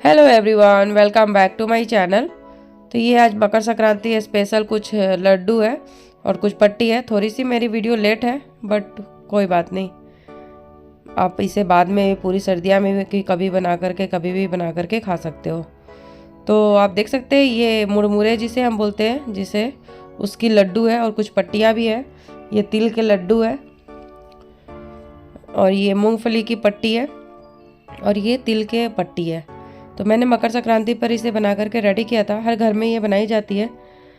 Hello everyone, welcome back to my channel. तो ये आज मकर संक्रांति है, स्पेशल कुछ लड्डू है और कुछ पट्टी है। थोड़ी सी मेरी वीडियो लेट है बट कोई बात नहीं, आप इसे बाद में पूरी सर्दियाँ में कि कभी बना करके कभी भी बना करके खा सकते हो। तो आप देख सकते हैं ये मुरमुरे जिसे हम बोलते हैं, जिसे उसकी लड्डू है और कुछ पट्टियाँ भी है। ये तिल के लड्डू है और ये मूंगफली की पट्टी है और ये तिल के पट्टी है। तो मैंने मकर संक्रांति पर इसे बना करके रेडी किया था। हर घर में ये बनाई जाती है,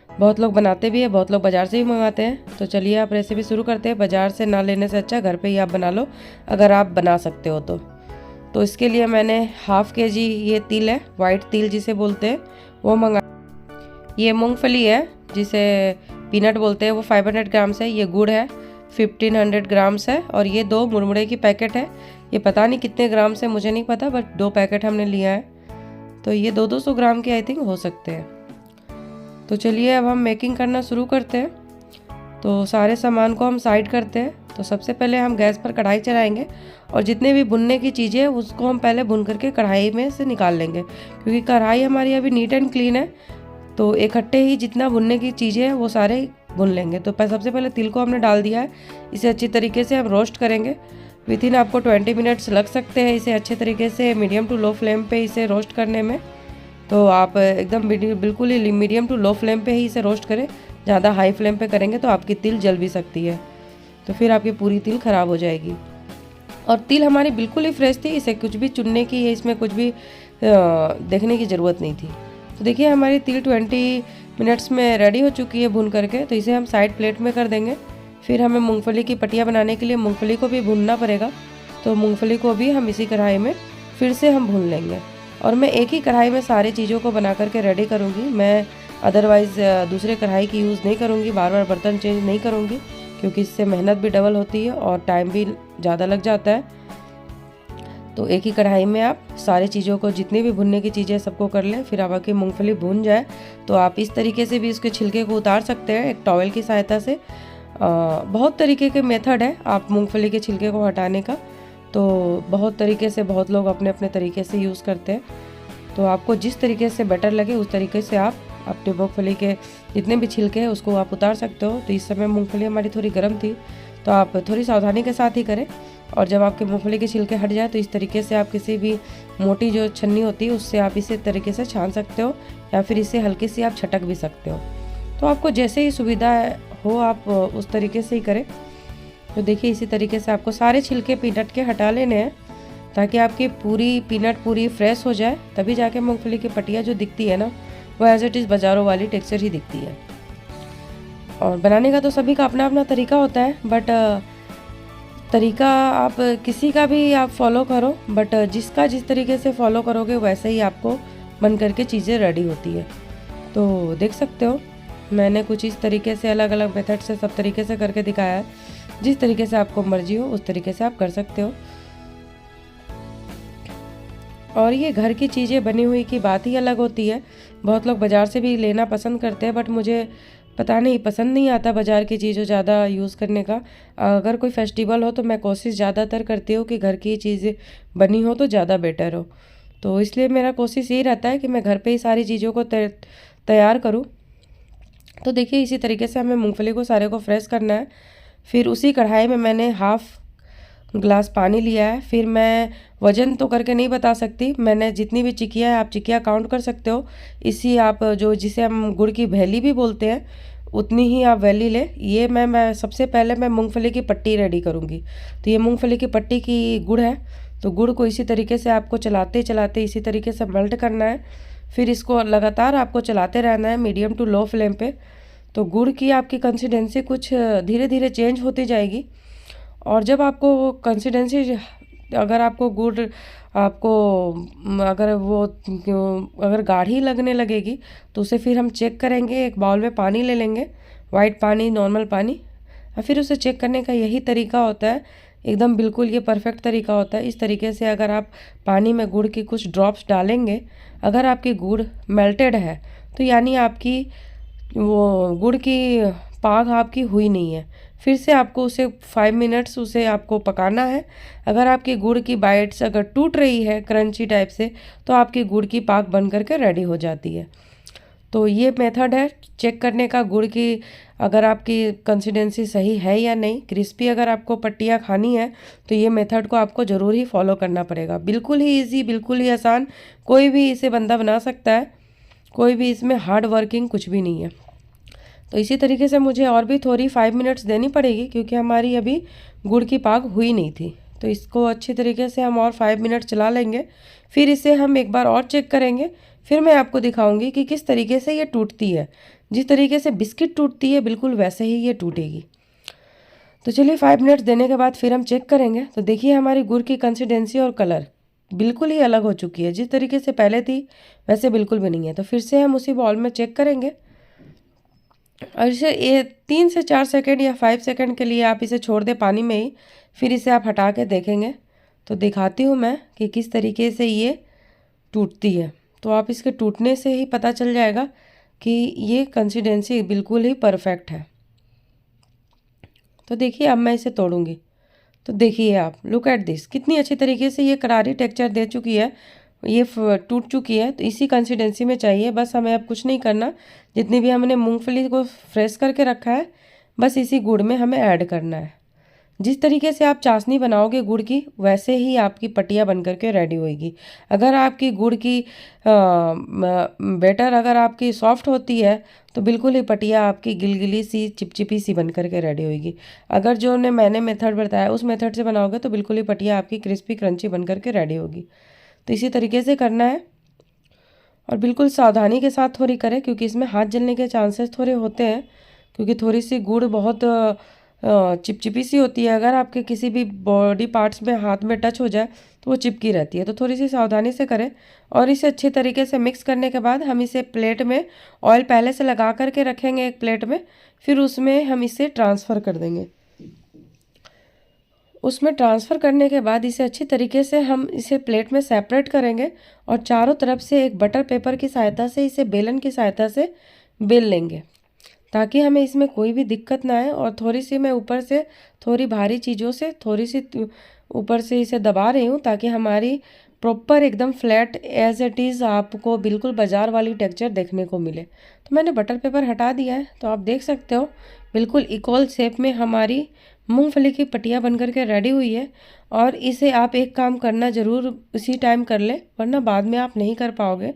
बहुत लोग बनाते भी है, बहुत लोग बाज़ार से भी मंगाते हैं। तो चलिए आप रेसिपी शुरू करते हैं। बाज़ार से ना लेने से अच्छा घर पे ही आप बना लो, अगर आप बना सकते हो तो इसके लिए मैंने हाफ के जी ये तिल है, वाइट तिल जिसे बोलते हैं, वो मंगा। ये मूँगफली है जिसे पीनट बोलते हैं, वो 500 ग्राम्स है। ये गुड़ है 1500 ग्राम्स है और ये 2 मुरमुरे की पैकेट है। ये पता नहीं कितने ग्राम से, मुझे नहीं पता, बट 2 पैकेट हमने लिया है। तो ये 200 ग्राम के आई थिंक हो सकते हैं। तो चलिए अब हम मेकिंग करना शुरू करते हैं। तो सारे सामान को हम साइड करते हैं। तो सबसे पहले हम गैस पर कढ़ाई चढ़ाएंगे और जितने भी भुनने की चीज़ें हैं उसको हम पहले भुन करके कढ़ाई में से निकाल लेंगे, क्योंकि कढ़ाई हमारी अभी नीट एंड क्लीन है। तो इकट्ठे ही जितना भुनने की चीज़ें हैं वो सारे भुन लेंगे। तो सबसे पहले तिल को हमने डाल दिया है, इसे अच्छी तरीके से हम रोस्ट करेंगे। विथिन आपको 20 मिनट्स लग सकते हैं इसे अच्छे तरीके से मीडियम टू लो फ्लेम पे इसे रोस्ट करने में। तो आप एकदम बिल्कुल ही मीडियम टू लो फ्लेम पे ही इसे रोस्ट करें। ज़्यादा हाई फ्लेम पे करेंगे तो आपकी तिल जल भी सकती है, तो फिर आपकी पूरी तिल ख़राब हो जाएगी। और तिल हमारी बिल्कुल ही फ्रेश थी, इसे कुछ भी चुनने की, इसमें कुछ भी देखने की ज़रूरत नहीं थी। तो देखिए हमारी तिल 20 मिनट्स में रेडी हो चुकी है भून करके। तो इसे हम साइड प्लेट में कर देंगे। फिर हमें मूंगफली की पट्टियाँ बनाने के लिए मूंगफली को भी भूनना पड़ेगा। तो मूंगफली को भी हम इसी कढ़ाई में फिर से हम भून लेंगे। और मैं एक ही कढ़ाई में सारी चीज़ों को बना करके रेडी करूँगी। मैं अदरवाइज़ दूसरे कढ़ाई की यूज़ नहीं करूँगी, बार बार बर्तन चेंज नहीं करूँगी, क्योंकि इससे मेहनत भी डबल होती है और टाइम भी ज़्यादा लग जाता है। तो एक ही कढ़ाई में आप सारी चीज़ों को, जितनी भी भुनने की चीज़ें सबको कर लें। फिर आपकी मूंगफली भून जाए तो आप इस तरीके से भी उसके छिलके को उतार सकते हैं, एक टॉवल की सहायता से। बहुत तरीके के मेथड है आप मूंगफली के छिलके को हटाने का। तो बहुत तरीके से बहुत लोग अपने अपने तरीके से यूज़ करते हैं। तो आपको जिस तरीके से बेटर लगे उस तरीके से आप अपने मूंगफली के जितने भी छिलके हैं उसको आप उतार सकते हो। तो इस समय मूंगफली हमारी थोड़ी गर्म थी, तो आप थोड़ी सावधानी के साथ ही करें। और जब आपके मूंगफली के छिलके हट जाए तो इस तरीके से आप किसी भी मोटी जो छन्नी होती है उससे आप इसे तरीके से छान सकते हो, या फिर इसे हल्की सी आप छटक भी सकते हो। तो आपको जैसे ही सुविधा हो आप उस तरीके से ही करें। तो देखिए इसी तरीके से आपको सारे छिलके पीनट के हटा लेने हैं, ताकि आपकी पूरी पीनट पूरी फ्रेश हो जाए। तभी जाके मूंगफली की पट्टियाँ जो दिखती है ना, वो एज इट इज़ बाज़ारों वाली टेक्सचर ही दिखती है। और बनाने का तो सभी का अपना अपना तरीका होता है, बट तरीका आप किसी का भी आप फॉलो करो, बट जिसका जिस तरीके से फॉलो करोगे वैसे ही आपको बन करके चीज़ें रेडी होती है। तो देख सकते हो मैंने कुछ इस तरीके से अलग अलग मेथड से सब तरीके से करके दिखाया है। जिस तरीके से आपको मर्जी हो उस तरीके से आप कर सकते हो। और ये घर की चीज़ें बनी हुई की बात ही अलग होती है। बहुत लोग बाज़ार से भी लेना पसंद करते हैं, बट मुझे पता नहीं पसंद नहीं आता बाज़ार की चीज़ों ज़्यादा यूज़ करने का। अगर कोई फेस्टिवल हो तो मैं कोशिश ज़्यादातर करती हूँ कि घर की चीज़ें बनी हो तो ज़्यादा बेटर हो। तो इसलिए मेरा कोशिश यही रहता है कि मैं घर पे ही सारी चीज़ों को तैयार करूँ। तो देखिए इसी तरीके से हमें मूंगफली को सारे को फ्रेश करना है। फिर उसी कढ़ाई में मैंने हाफ़ ग्लास पानी लिया है। फिर मैं वज़न तो करके नहीं बता सकती, मैंने जितनी भी चिकिया है आप चिकिया काउंट कर सकते हो। इसी आप जो जिसे हम गुड़ की भैली भी बोलते हैं उतनी ही आप वैली ले। ये मैं सबसे पहले मैं मूंगफली की पट्टी रेडी करूँगी। तो ये मूंगफली की पट्टी की गुड़ है। तो गुड़ को इसी तरीके से आपको चलाते चलाते इसी तरीके से मेल्ट करना है। फिर इसको लगातार आपको चलाते रहना है मीडियम टू लो फ्लेम पे। तो गुड़ की आपकी कंसिस्टेंसी कुछ धीरे धीरे चेंज होती जाएगी। और जब आपको कंसिस्टेंसी, अगर आपको गुड़ आपको अगर गाढ़ी लगने लगेगी तो उसे फिर हम चेक करेंगे। एक बाउल में पानी ले लेंगे, वाइट पानी, नॉर्मल पानी, और फिर उसे चेक करने का यही तरीका होता है। एकदम बिल्कुल ये परफेक्ट तरीका होता है। इस तरीके से अगर आप पानी में गुड़ की कुछ ड्रॉप्स डालेंगे, अगर आपकी गुड़ मेल्टेड है तो यानी आपकी वो गुड़ की पाक आपकी हुई नहीं है। फिर से आपको उसे 5 मिनट्स उसे आपको पकाना है। अगर आपकी गुड़ की बाइट्स अगर टूट रही है क्रंची टाइप से, तो आपकी गुड़ की पाक बन करके रेडी हो जाती है। तो ये मेथड है चेक करने का गुड़ की अगर आपकी कंसिस्टेंसी सही है या नहीं। क्रिस्पी अगर आपको पट्टियाँ खानी है तो ये मेथड को आपको ज़रूर ही फॉलो करना पड़ेगा। बिल्कुल ही इजी, बिल्कुल ही आसान, कोई भी इसे बंदा बना सकता है, कोई भी इसमें हार्ड वर्किंग कुछ भी नहीं है। तो इसी तरीके से मुझे और भी थोड़ी 5 मिनट्स देनी पड़ेगी क्योंकि हमारी अभी गुड़ की पाक हुई नहीं थी। तो इसको अच्छी तरीके से हम और 5 मिनट चला लेंगे। फिर इसे हम एक बार और चेक करेंगे। फिर मैं आपको दिखाऊंगी कि किस तरीके से ये टूटती है। जिस तरीके से बिस्किट टूटती है बिल्कुल वैसे ही ये टूटेगी। तो चलिए 5 मिनट्स देने के बाद फिर हम चेक करेंगे। तो देखिए हमारी गुड़ की कंसिस्टेंसी और कलर बिल्कुल ही अलग हो चुकी है। जिस तरीके से पहले थी वैसे बिल्कुल भी नहीं है। तो फिर से हम उसी बॉल में चेक करेंगे और इसे 3 से 4 सेकंड या 5 सेकंड के लिए आप इसे छोड़ दें पानी में ही। फिर इसे आप हटा के देखेंगे। तो दिखाती हूँ मैं कि किस तरीके से ये टूटती है। तो आप इसके टूटने से ही पता चल जाएगा कि ये कंसिस्टेंसी बिल्कुल ही परफेक्ट है। तो देखिए अब मैं इसे तोड़ूंगी। तो देखिए आप, लुक एट दिस, कितनी अच्छी तरीके से ये करारी टेक्सचर दे चुकी है, ये टूट चुकी है। तो इसी कंसिस्टेंसी में चाहिए। बस हमें अब कुछ नहीं करना। जितनी भी हमने मूंगफली को फ्रेश करके रखा है बस इसी गुड़ में हमें ऐड करना है। जिस तरीके से आप चाशनी बनाओगे गुड़ की वैसे ही आपकी पटिया बन करके रेडी होएगी। अगर आपकी गुड़ की बैटर अगर आपकी सॉफ्ट होती है तो बिल्कुल ही पटिया आपकी गिलगिली सी चिपचिपी सी बन करके रेडी होएगी। अगर जो मैंने मेथड बताया उस मेथड से बनाओगे तो बिल्कुल ही पटिया आपकी क्रिस्पी क्रंची बन करके रेडी होगी। तो इसी तरीके से करना है और बिल्कुल सावधानी के साथ थोड़ी करें क्योंकि इसमें हाथ जलने के चांसेस थोड़े होते हैं क्योंकि थोड़ी सी गुड़ बहुत चिपचिपी सी होती है। अगर आपके किसी भी बॉडी पार्ट्स में हाथ में टच हो जाए तो वो चिपकी रहती है। तो थोड़ी सी सावधानी से करें और इसे अच्छे तरीके से मिक्स करने के बाद हम इसे प्लेट में ऑयल पहले से लगा करके रखेंगे एक प्लेट में। फिर उसमें हम इसे ट्रांसफ़र कर देंगे। उसमें ट्रांसफ़र करने के बाद इसे अच्छी तरीके से हम इसे प्लेट में सेपरेट करेंगे और चारों तरफ से एक बटर पेपर की सहायता से इसे बेलन की सहायता से बेल लेंगे ताकि हमें इसमें कोई भी दिक्कत ना आए। और थोड़ी सी मैं ऊपर से थोड़ी भारी चीज़ों से थोड़ी सी ऊपर से इसे दबा रही हूँ ताकि हमारी प्रॉपर एकदम फ्लैट एज इट इज़ आपको बिल्कुल बाज़ार वाली टेक्सचर देखने को मिले। तो मैंने बटर पेपर हटा दिया है। तो आप देख सकते हो बिल्कुल इक्वल शेप में हमारी मूंगफली की पटिया बन करके रेडी हुई है। और इसे आप एक काम करना ज़रूर इसी टाइम कर ले वरना बाद में आप नहीं कर पाओगे।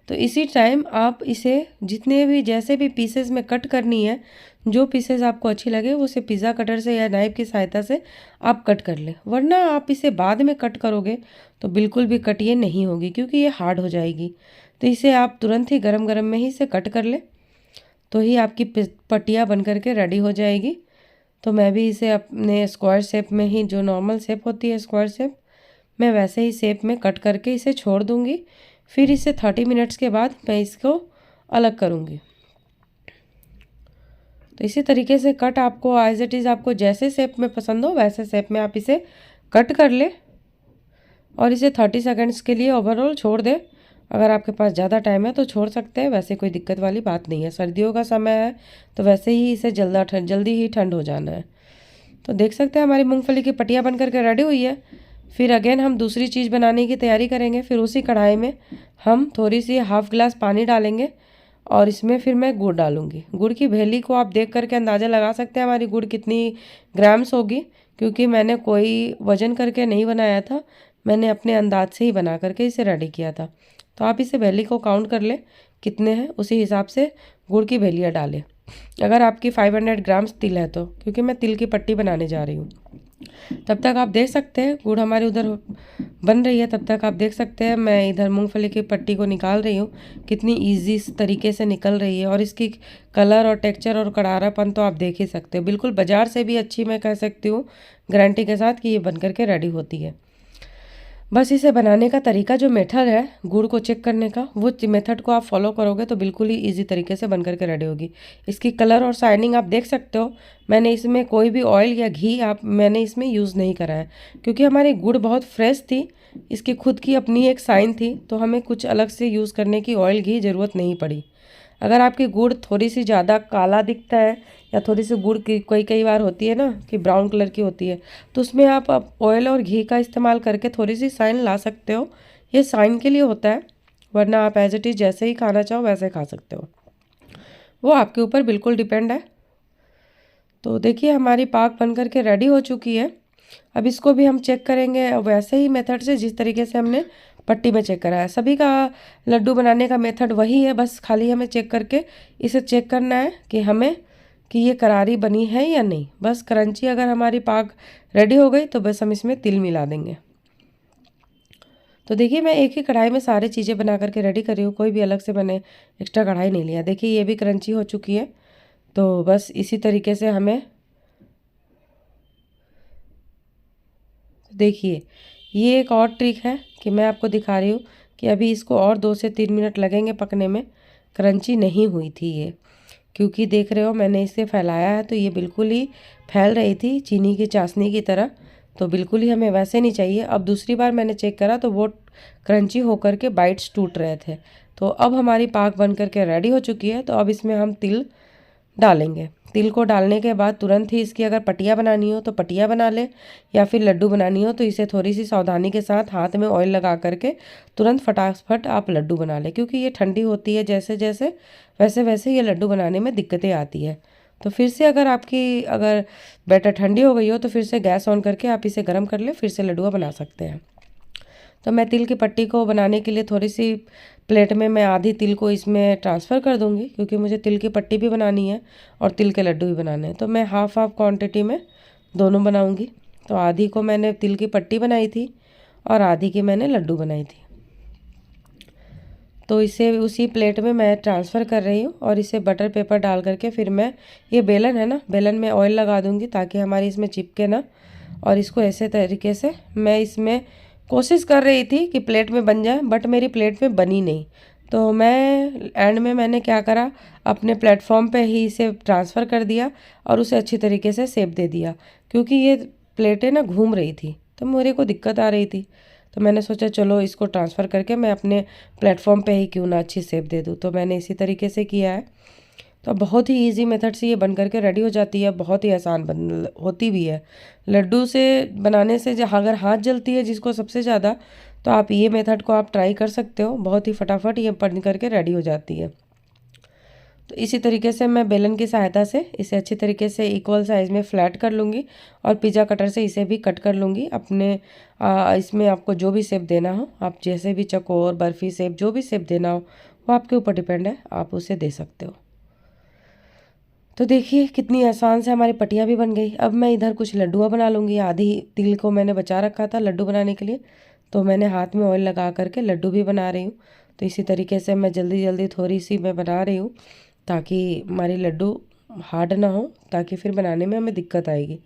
तो इसी टाइम आप इसे जितने भी जैसे भी पीसेस में कट करनी है, जो पीसेस आपको अच्छी लगे वो उसे पिज़्ज़ा कटर से या नाइफ की सहायता से आप कट कर ले। वरना आप इसे बाद में कट करोगे तो बिल्कुल भी कट ये नहीं होगी क्योंकि ये हार्ड हो जाएगी। तो इसे आप तुरंत ही गरम गरम में ही इसे कट कर ले तो ही आपकी पटिया बन करके रेडी हो जाएगी। तो मैं भी इसे अपने स्क्वायर शेप में ही, जो नॉर्मल शेप होती है स्क्वायर शेप, मैं वैसे ही शेप में कट करके इसे छोड़ दूँगी। फिर इसे 30 मिनट्स के बाद मैं इसको अलग करूँगी। तो इसी तरीके से कट आपको एज इट इज़ आपको जैसे शेप में पसंद हो वैसे शेप में आप इसे कट कर ले और इसे 30 सेकंड्स के लिए ओवरऑल छोड़ दे। अगर आपके पास ज़्यादा टाइम है तो छोड़ सकते हैं, वैसे कोई दिक्कत वाली बात नहीं है। सर्दियों का समय है तो वैसे ही इसे जल्दी ही ठंड हो जाना है। तो देख सकते हैं हमारी मूंगफली की पटिया बन करके रेडी हुई है। फिर अगेन हम दूसरी चीज़ बनाने की तैयारी करेंगे। फिर उसी कढ़ाई में हम थोड़ी सी हाफ ग्लास पानी डालेंगे और इसमें फिर मैं गुड़ डालूँगी। गुड़ की भेली को आप देख करके अंदाज़ा लगा सकते हैं हमारी गुड़ कितनी ग्राम्स होगी क्योंकि मैंने कोई वज़न करके नहीं बनाया था, मैंने अपने अंदाज से ही बना करके इसे रेडी किया था। तो आप इसे भेली को काउंट कर ले कितने हैं, उसी हिसाब से गुड़ की भेलियाँ डालें। अगर आपकी 500 ग्राम्स तिल है तो, क्योंकि मैं तिल की पट्टी बनाने जा रही हूँ। तब तक आप देख सकते हैं गुड़ हमारी उधर बन रही है। तब तक आप देख सकते हैं मैं इधर मूंगफली की पट्टी को निकाल रही हूँ, कितनी इजी तरीके से निकल रही है। और इसकी कलर और टेक्सचर और करारापन तो आप देख ही सकते हो, बिल्कुल बाज़ार से भी अच्छी मैं कह सकती हूँ गारंटी के साथ कि ये बन करके रेडी होती है। बस इसे बनाने का तरीका जो मेथड है गुड़ को चेक करने का, वो मेथड को आप फॉलो करोगे तो बिल्कुल ही इजी तरीके से बन करके रेडी होगी। इसकी कलर और शाइनिंग आप देख सकते हो। मैंने इसमें कोई भी ऑयल या घी मैंने इसमें यूज़ नहीं करा है क्योंकि हमारी गुड़ बहुत फ्रेश थी, इसकी खुद की अपनी एक शाइन थी, तो हमें कुछ अलग से यूज़ करने की ऑयल घी ज़रूरत नहीं पड़ी। अगर आपकी गुड़ थोड़ी सी ज़्यादा काला दिखता है या थोड़ी सी गुड़ की कई बार होती है ना कि ब्राउन कलर की होती है, तो उसमें आप ऑयल और घी का इस्तेमाल करके थोड़ी सी शाइन ला सकते हो। ये शाइन के लिए होता है, वरना आप एज इट इज़ जैसे ही खाना चाहो वैसे खा सकते हो, वो आपके ऊपर बिल्कुल डिपेंड है। तो देखिए हमारी पाक बन करके रेडी हो चुकी है। अब इसको भी हम चेक करेंगे वैसे ही मेथड से जिस तरीके से हमने पट्टी में चेक करा है। सभी का लड्डू बनाने का मेथड वही है, बस खाली हमें चेक करके इसे चेक करना है कि ये करारी बनी है या नहीं। बस क्रंची अगर हमारी पाक रेडी हो गई तो बस हम इसमें तिल मिला देंगे। तो देखिए मैं एक ही कढ़ाई में सारी चीज़ें बना करके रेडी कर रही हूँ, कोई भी अलग से मैंने एक्स्ट्रा कढ़ाई नहीं लिया। देखिए ये भी क्रंची हो चुकी है। तो बस इसी तरीके से हमें, देखिए ये एक और ट्रिक है कि मैं आपको दिखा रही हूँ कि अभी इसको और 2 से 3 मिनट लगेंगे पकने में। क्रंची नहीं हुई थी ये, क्योंकि देख रहे हो मैंने इसे फैलाया है तो ये बिल्कुल ही फैल रही थी चीनी की चाशनी की तरह, तो बिल्कुल ही हमें वैसे नहीं चाहिए। अब दूसरी बार मैंने चेक करा तो वो क्रंची होकर के बाइट्स टूट रहे थे। तो अब हमारी पाक बन करके रेडी हो चुकी है। तो अब इसमें हम तिल डालेंगे। तिल को डालने के बाद तुरंत ही इसकी अगर पटिया बनानी हो तो पटिया बना ले, या फिर लड्डू बनानी हो तो इसे थोड़ी सी सावधानी के साथ हाथ में ऑयल लगा करके तुरंत फटाफट आप लड्डू बना ले, क्योंकि ये ठंडी होती है जैसे जैसे वैसे वैसे ये लड्डू बनाने में दिक्कतें आती है। तो फिर से अगर बैटर ठंडी हो गई हो तो फिर से गैस ऑन करके आप इसे गर्म कर ले, फिर से लड्डुआ बना सकते हैं। तो मैं तिल की पट्टी को बनाने के लिए थोड़ी सी प्लेट में मैं आधी तिल को इसमें ट्रांसफ़र कर दूंगी, क्योंकि मुझे तिल की पट्टी भी बनानी है और तिल के लड्डू भी बनाने हैं। तो मैं हाफ क्वांटिटी में दोनों बनाऊंगी। तो आधी को मैंने तिल की पट्टी बनाई थी और आधी की मैंने लड्डू बनाई थी। तो इसे उसी प्लेट में मैं ट्रांसफ़र कर रही हूँ और इसे बटर पेपर डाल करके फिर मैं, ये बेलन है ना, बेलन में ऑयल लगा दूँगी ताकि हमारी इसमें चिपके ना। और इसको ऐसे तरीके से मैं इसमें कोशिश कर रही थी कि प्लेट में बन जाए, बट मेरी प्लेट में बनी नहीं। तो मैं एंड में मैंने क्या करा, अपने प्लेटफॉर्म पे ही इसे ट्रांसफ़र कर दिया और उसे अच्छी तरीके से शेप दे दिया, क्योंकि ये प्लेटें ना घूम रही थी तो मेरे को दिक्कत आ रही थी। तो मैंने सोचा चलो इसको ट्रांसफ़र करके मैं अपने प्लेटफॉर्म पे ही क्यों ना अच्छी शेप दे दूँ। तो मैंने इसी तरीके से किया है। तो बहुत ही इजी मेथड से ये बन करके रेडी हो जाती है, बहुत ही आसान बन होती भी है। लड्डू से बनाने से जहाँ अगर हाथ जलती है जिसको सबसे ज़्यादा, तो आप ये मेथड को आप ट्राई कर सकते हो, बहुत ही फटाफट ये बन करके रेडी हो जाती है। तो इसी तरीके से मैं बेलन की सहायता से इसे अच्छी तरीके से इक्वल साइज़ में फ्लैट कर लूँगी और पिज़्ज़ा कटर से इसे भी कट कर लूँगी। अपने इसमें आपको जो भी शेप देना हो, आप जैसे भी चकोर, बर्फ़ी शेप, जो भी शेप देना हो वो आपके ऊपर डिपेंड है, आप उसे दे सकते हो। तो देखिए कितनी आसान से हमारी पटिया भी बन गई। अब मैं इधर कुछ लड्डुआ बना लूँगी। आधी तिल को मैंने बचा रखा था लड्डू बनाने के लिए, तो मैंने हाथ में ऑयल लगा करके लड्डू भी बना रही हूँ। तो इसी तरीके से मैं जल्दी जल्दी थोड़ी सी मैं बना रही हूँ ताकि हमारी लड्डू हार्ड ना हो, ताकि फिर बनाने में हमें दिक्कत आएगी।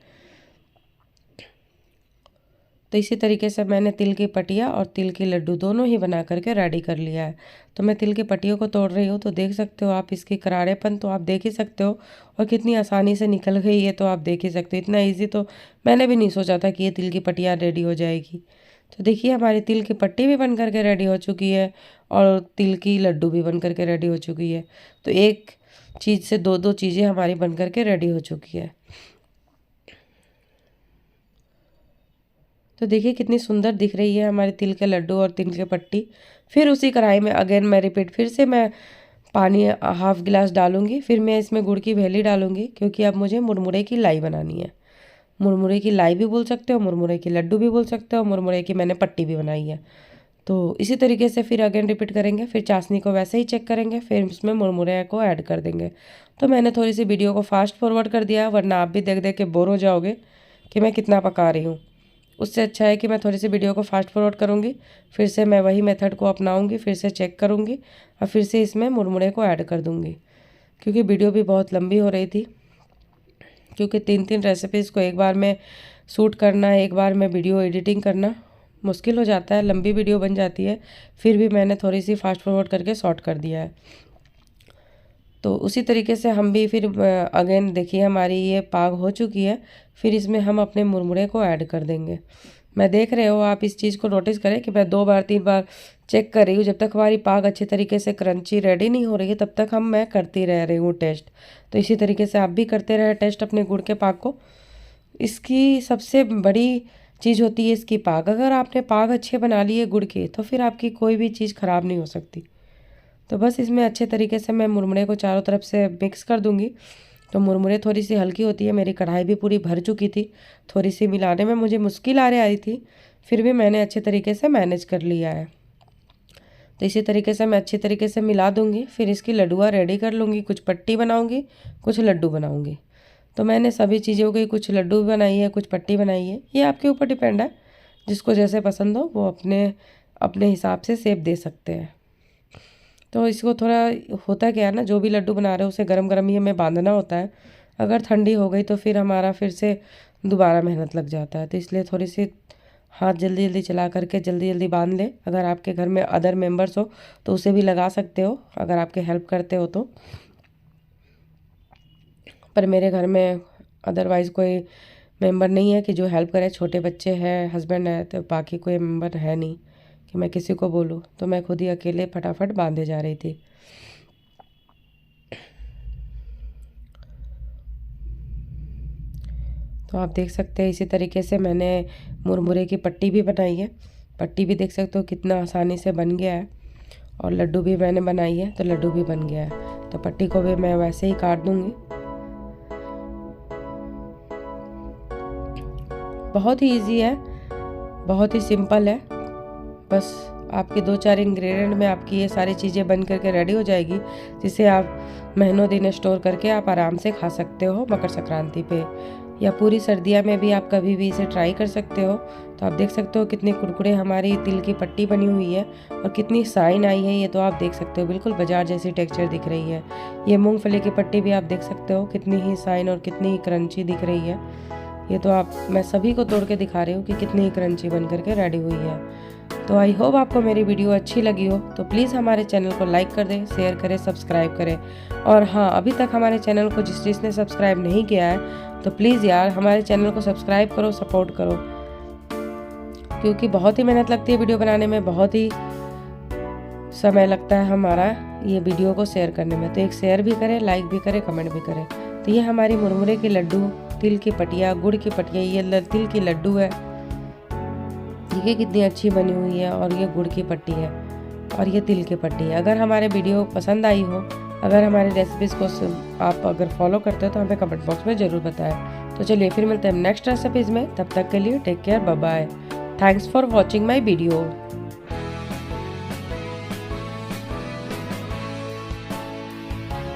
तो इसी तरीके से मैंने तिल की पटिया और तिल की लड्डू दोनों ही बना करके रेडी कर लिया है। तो मैं तिल की पट्टियों को तोड़ रही हूँ, तो देख सकते हो आप इसकी करारेपन तो आप देख ही सकते हो, और कितनी आसानी से निकल गई है तो आप देख ही सकते हो। इतना इजी तो मैंने भी नहीं सोचा था कि ये तिल की पट्टियाँ रेडी हो जाएगी। तो देखिए हमारी तिल की पट्टी भी बन करके रेडी हो चुकी है और तिल की लड्डू भी बन करके रेडी हो चुकी है। तो एक चीज़ से दो दो चीज़ें हमारी बन करके रेडी हो चुकी है। तो देखिए कितनी सुंदर दिख रही है हमारे तिल के लड्डू और तिल के पट्टी। फिर उसी कढ़ाई में अगेन मैं रिपीट फिर से मैं पानी हाफ गिलास डालूंगी। फिर मैं इसमें गुड़ की वेली डालूंगी, क्योंकि अब मुझे मुरमुरे की लाई बनानी है। मुरमुरे की लाई भी बोल सकते हो, मुरमुरे की लड्डू भी बोल सकते हो, मुरमुरे की मैंने पट्टी भी बनाई है। तो इसी तरीके से फिर अगेन रिपीट करेंगे। फिर चाशनी को वैसे ही चेक करेंगे, फिर उसमें मुरमुरे को ऐड कर देंगे। तो मैंने थोड़ी सी वीडियो को फास्ट फॉरवर्ड कर दिया, वरना आप भी देख देख के बोर हो जाओगे कि मैं कितना पका रही हूँ। उससे अच्छा है कि मैं थोड़ी सी वीडियो को फास्ट फॉरवर्ड करूँगी, फिर से मैं वही मेथड को अपनाऊँगी, फिर से चेक करूँगी और फिर से इसमें मुरमुरे को ऐड कर दूँगी। क्योंकि वीडियो भी बहुत लंबी हो रही थी, क्योंकि 3-3 रेसिपीज़ को एक बार में शूट करना, एक बार में वीडियो एडिटिंग करना मुश्किल हो जाता है, लंबी वीडियो बन जाती है। फिर भी मैंने थोड़ी सी फास्ट फॉरवर्ड करके शॉर्ट कर दिया है। तो उसी तरीके से हम भी फिर अगेन देखिए हमारी ये पाग हो चुकी है। फिर इसमें हम अपने मुरमुरे को ऐड कर देंगे। मैं देख रहे हो आप इस चीज़ को नोटिस करें कि मैं 2 बार 3 बार चेक कर रही हूँ। जब तक हमारी पाग अच्छे तरीके से क्रंची रेडी नहीं हो रही है तब तक मैं करती रह रही हूँ टेस्ट। तो इसी तरीके से आप भी करते रहे टेस्ट अपने गुड़ के पाक को। इसकी सबसे बड़ी चीज़ होती है इसकी पाग। अगर आपने पाग अच्छे बना लिए गुड़ के तो फिर आपकी कोई भी चीज़ ख़राब नहीं हो सकती। तो बस इसमें अच्छे तरीके से मैं मुरमुरे को चारों तरफ से मिक्स कर दूँगी। तो मुरमुरे थोड़ी सी हल्की होती है, मेरी कढ़ाई भी पूरी भर चुकी थी, थोड़ी सी मिलाने में मुझे मुश्किल आ रही थी, फिर भी मैंने अच्छे तरीके से मैनेज कर लिया है। तो इसी तरीके से मैं अच्छी तरीके से मिला दूँगी। फिर इसकी लड्डुआ रेडी कर लूँगी, कुछ पट्टी बनाऊँगी, कुछ लड्डू बनाऊँगी। तो मैंने सभी चीज़ों की कुछ लड्डू भी बनाई है, कुछ पट्टी बनाई है, ये आपके ऊपर डिपेंड है, जिसको जैसे पसंद हो वो अपने अपने हिसाब से शेप दे सकते हैं। तो इसको थोड़ा होता क्या है ना, जो भी लड्डू बना रहे हो उसे गरम गरम ही हमें बांधना होता है। अगर ठंडी हो गई तो फिर हमारा फिर से दोबारा मेहनत लग जाता है। तो इसलिए थोड़ी सी हाथ जल्दी जल्दी चला करके जल्दी जल्दी बांध ले। अगर आपके घर में अदर मेंबर्स हो तो उसे भी लगा सकते हो, अगर आपके हेल्प करते हो तो। पर मेरे घर में अदरवाइज़ कोई मेंबर नहीं है कि जो हेल्प करे। छोटे बच्चे हैं, हस्बैंड है, तो बाकी कोई मेंबर है नहीं कि मैं किसी को बोलूँ। तो मैं खुद ही अकेले फटाफट बांधे जा रही थी। तो आप देख सकते हैं इसी तरीके से मैंने मुरमुरे की पट्टी भी बनाई है। पट्टी भी देख सकते हो कितना आसानी से बन गया है, और लड्डू भी मैंने बनाई है तो लड्डू भी बन गया है। तो पट्टी को भी मैं वैसे ही काट दूँगी। बहुत ही इजी है, बहुत ही सिंपल है। बस आपके 2-4 इंग्रेडिएंट में आपकी ये सारी चीज़ें बन करके रेडी हो जाएगी, जिसे आप महीनों दिन स्टोर करके आप आराम से खा सकते हो मकर संक्रांति पे, या पूरी सर्दियाँ में भी आप कभी भी इसे ट्राई कर सकते हो। तो आप देख सकते हो कितने कुरकुरे हमारी तिल की पट्टी बनी हुई है और कितनी शाइन आई है। ये तो आप देख सकते हो बिल्कुल बाजार जैसी टेक्सचर दिख रही है। ये मूंगफली की पट्टी भी आप देख सकते हो कितनी ही शाइन और कितनी ही क्रंची दिख रही है। ये तो मैं सभी को तोड़ के दिखा रही हूँ कि कितनी ही क्रंची बन करके रेडी हुई है। तो आई होप आपको मेरी वीडियो अच्छी लगी हो। तो प्लीज़ हमारे चैनल को लाइक कर दें, शेयर करें, सब्सक्राइब करें। और हाँ, अभी तक हमारे चैनल को जिसने सब्सक्राइब नहीं किया है तो प्लीज़ यार हमारे चैनल को सब्सक्राइब करो, सपोर्ट करो, क्योंकि बहुत ही मेहनत लगती है वीडियो बनाने में, बहुत ही समय लगता है हमारा ये वीडियो को शेयर करने में। तो एक शेयर भी करें, लाइक भी करें, कमेंट भी करें। तो ये हमारी मुरमुरे के लड्डू, तिल की पटिया, गुड़ की पटिया, ये तिल की लड्डू है, ये कितनी अच्छी बनी हुई है, और ये गुड़ की पट्टी है, और ये तिल की पट्टी है। अगर हमारे वीडियो पसंद आई हो, अगर हमारी रेसिपीज़ को आप अगर फॉलो करते हो तो हमें कमेंट बॉक्स में ज़रूर बताएं। तो चलिए फिर मिलते हैं नेक्स्ट रेसिपीज़ में, तब तक के लिए take care, bye bye. Thanks for watching my video.